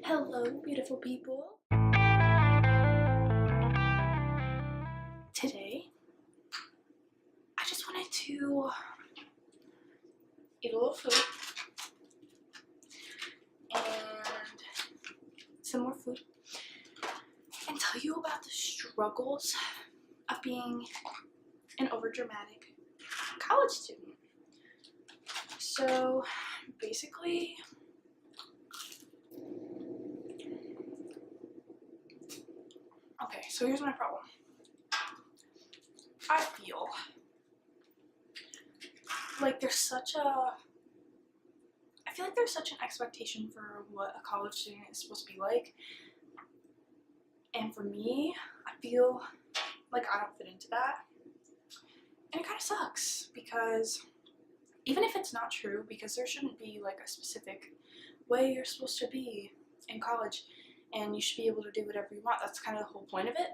Hello, beautiful people. Today, I just wanted to eat a little food and some more food and tell you about the struggles of being an overdramatic college student. So, basically, okay, so here's my problem. I feel like there's such an expectation for what a college student is supposed to be like. And for me, I feel like I don't fit into that. And it kind of sucks because even if it's not true, because there shouldn't be like a specific way you're supposed to be in college and you should be able to do whatever you want. That's kind of the whole point of it.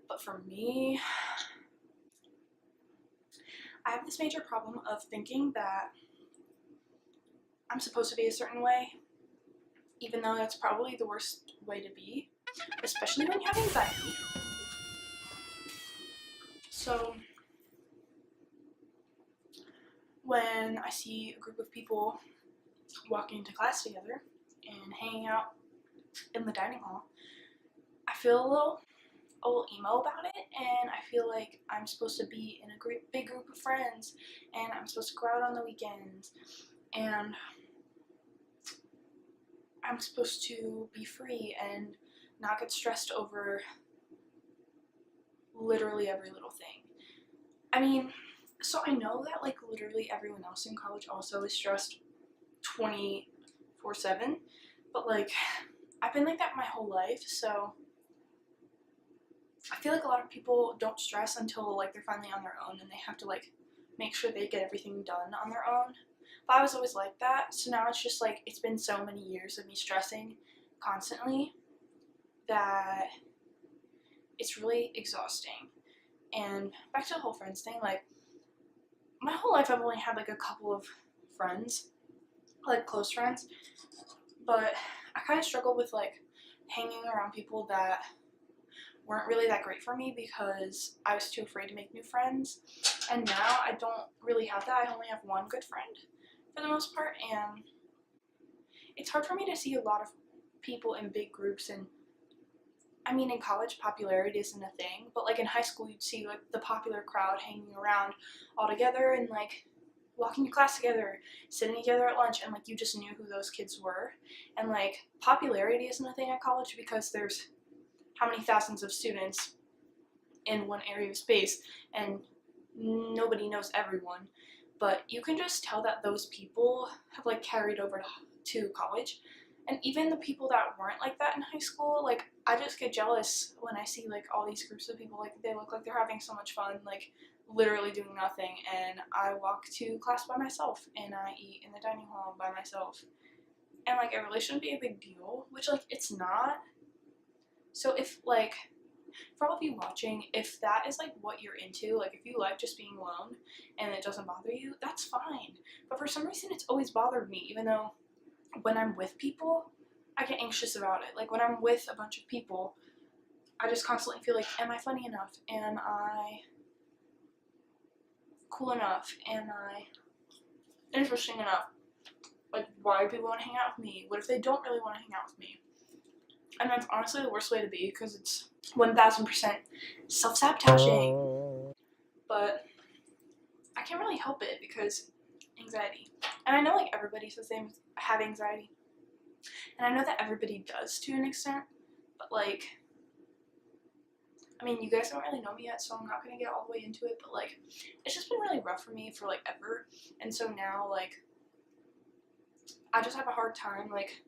But for me, I have this major problem of thinking that I'm supposed to be a certain way, even though that's probably the worst way to be, especially when you have anxiety. So when I see a group of people walking to class together and hanging out in the dining hall, I feel a little emo about it, and I feel like I'm supposed to be in a big group of friends, and I'm supposed to go out on the weekends, and I'm supposed to be free and not get stressed over literally every little thing. I mean, so I know that like literally everyone else in college also is stressed 24/7, but like I've been like that my whole life, so I feel like a lot of people don't stress until like they're finally on their own and they have to like make sure they get everything done on their own. But I was always like that, so now it's just like it's been so many years of me stressing constantly that it's really exhausting. And back to the whole friends thing, like my whole life I've only had like a couple of friends, like close friends, but I kind of struggle with like hanging around people that weren't really that great for me because I was too afraid to make new friends. And now I don't really have that. I only have one good friend for the most part, and it's hard for me to see a lot of people in big groups. And I mean, in college popularity isn't a thing, but like in high school you'd see like the popular crowd hanging around all together and like walking to class together, sitting together at lunch, and like you just knew who those kids were. And like popularity isn't a thing at college because there's how many thousands of students in one area of space and nobody knows everyone. But you can just tell that those people have like carried over to college. And even the people that weren't like that in high school, like I just get jealous when I see like all these groups of people, like they look like they're having so much fun, like literally doing nothing, and I walk to class by myself and I eat in the dining hall by myself. And like it really shouldn't be a big deal, which like it's not. So if like, for all of you watching, if that is like what you're into, like if you like just being alone and it doesn't bother you, that's fine. But for some reason it's always bothered me, even though when I'm with people, I get anxious about it. Like when I'm with a bunch of people, I just constantly feel like, am I funny enough? Am I cool enough? Am I interesting enough? Like, why do people want to hang out with me? What if they don't really want to hang out with me? And that's honestly the worst way to be because it's 1000% self-sabotaging. But I can't really help it because anxiety. And I know like everybody says they have anxiety. And I know that everybody does to an extent. But like, I mean, you guys don't really know me yet, so I'm not going to get all the way into it. But like, it's just been really rough for me for like ever. And so now like, I just have a hard time like,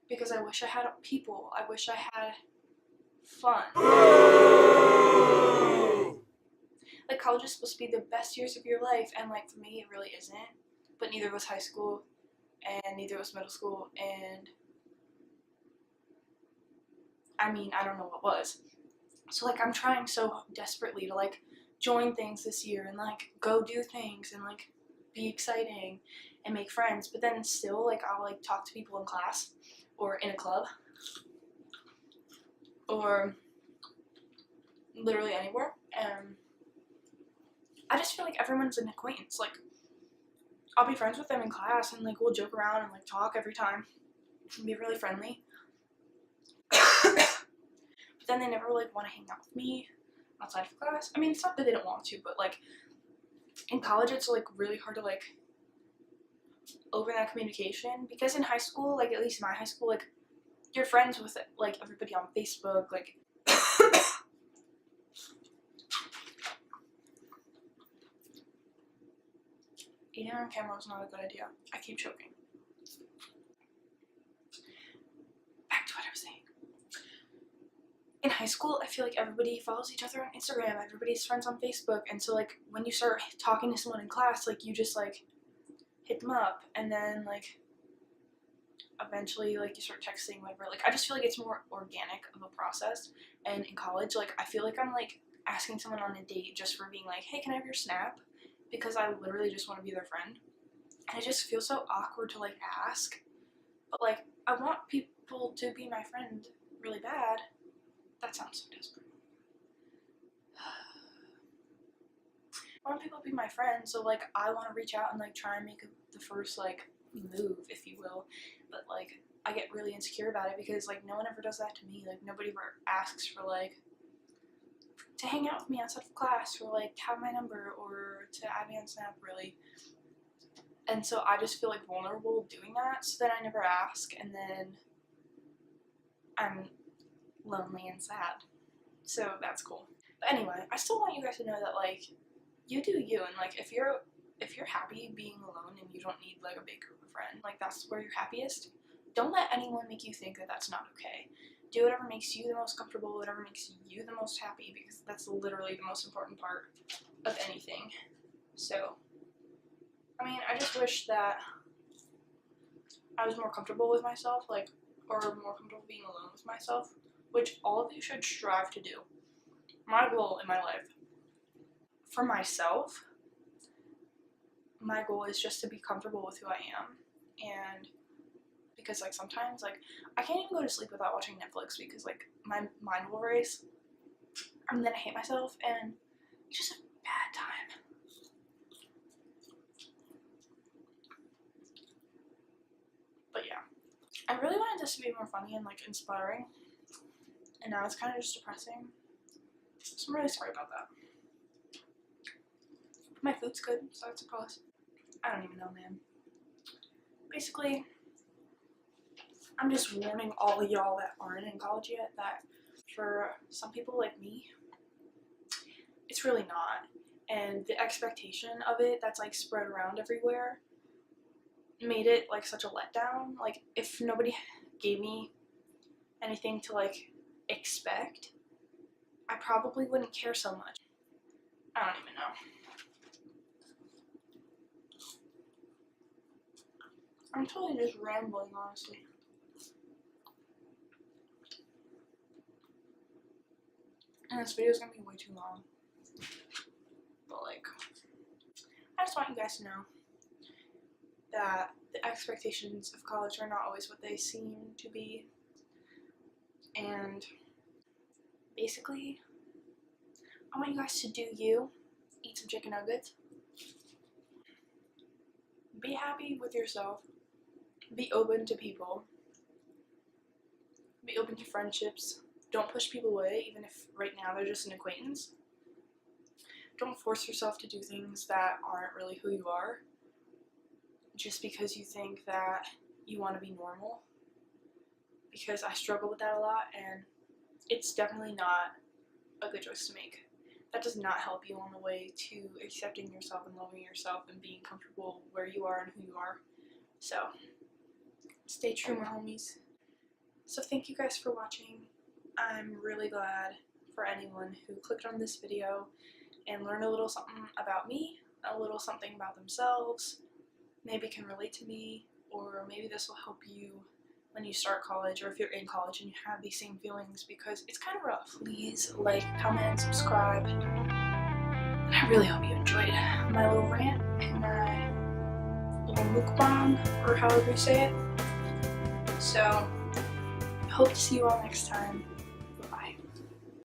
because I wish I had people. I wish I had fun. Like college is supposed to be the best years of your life, and like for me it really isn't. But neither was high school, and neither was middle school, and I mean I don't know what was. So like I'm trying so desperately to like join things this year and like go do things and like be exciting and make friends, but then still like I'll like talk to people in class or in a club or literally anywhere, and I just feel like everyone's an acquaintance. Like, I'll be friends with them in class, and like we'll joke around and like talk every time and be really friendly. But then they never like want to hang out with me outside of class. I mean, it's not that they don't want to, but like in college it's like really hard to like open that communication, because in high school, like at least my high school, like you're friends with like everybody on Facebook, like eating on camera is not a good idea. I keep choking. Back to what I was saying. In high school, I feel like everybody follows each other on Instagram, everybody's friends on Facebook, and so like when you start talking to someone in class, like you just like hit them up, and then like eventually like you start texting, whatever. Like I just feel like it's more organic of a process. And in college, like I feel like I'm like asking someone on a date just for being like, hey, can I have your Snap? Because I literally just want to be their friend, and it just feels so awkward to like ask, but like I want people to be my friend really bad. That sounds so desperate. I want people to be my friend, so like I want to reach out and like try and make the first like move, if you will, but like I get really insecure about it because like no one ever does that to me. Like nobody ever asks for like to hang out with me outside of class, or like have my number, or to add me on Snap, really. And so I just feel like vulnerable doing that, so then I never ask, and then I'm lonely and sad. So that's cool. But anyway, I still want you guys to know that like you do you, and like if you're happy being alone and you don't need like a big group of friends, like that's where you're happiest, don't let anyone make you think that that's not okay. Do whatever makes you the most comfortable, whatever makes you the most happy, because that's literally the most important part of anything. So, I mean, I just wish that I was more comfortable with myself, like, or more comfortable being alone with myself, which all of you should strive to do. My goal in my life, for myself, my goal is just to be comfortable with who I am, and because like sometimes like I can't even go to sleep without watching Netflix because like my mind will race and then I hate myself, and it's just a bad time. But yeah, I really wanted this to be more funny and like inspiring, and now it's kind of just depressing, so I'm really sorry about that. My food's good, so that's a plus. I don't even know, man. Basically, I'm just warning all of y'all that aren't in college yet that for some people like me, it's really not. And the expectation of it that's like spread around everywhere made it like such a letdown. Like if nobody gave me anything to like expect, I probably wouldn't care so much. I don't even know. I'm totally just rambling, honestly. And this video is gonna be way too long. But like, I just want you guys to know that the expectations of college are not always what they seem to be. And basically, I want you guys to do you, eat some chicken nuggets, be happy with yourself, be open to people, be open to friendships. Don't push people away, even if right now they're just an acquaintance. Don't force yourself to do things that aren't really who you are, just because you think that you want to be normal. Because I struggle with that a lot, and it's definitely not a good choice to make. That does not help you on the way to accepting yourself and loving yourself and being comfortable where you are and who you are. So, stay true, my homies. So thank you guys for watching. I'm really glad for anyone who clicked on this video and learned a little something about me, a little something about themselves, maybe can relate to me, or maybe this will help you when you start college, or if you're in college and you have these same feelings, because it's kind of rough. Please like, comment, subscribe, and I really hope you enjoyed my little rant and my little mukbang, or however you say it. So hope to see you all next time.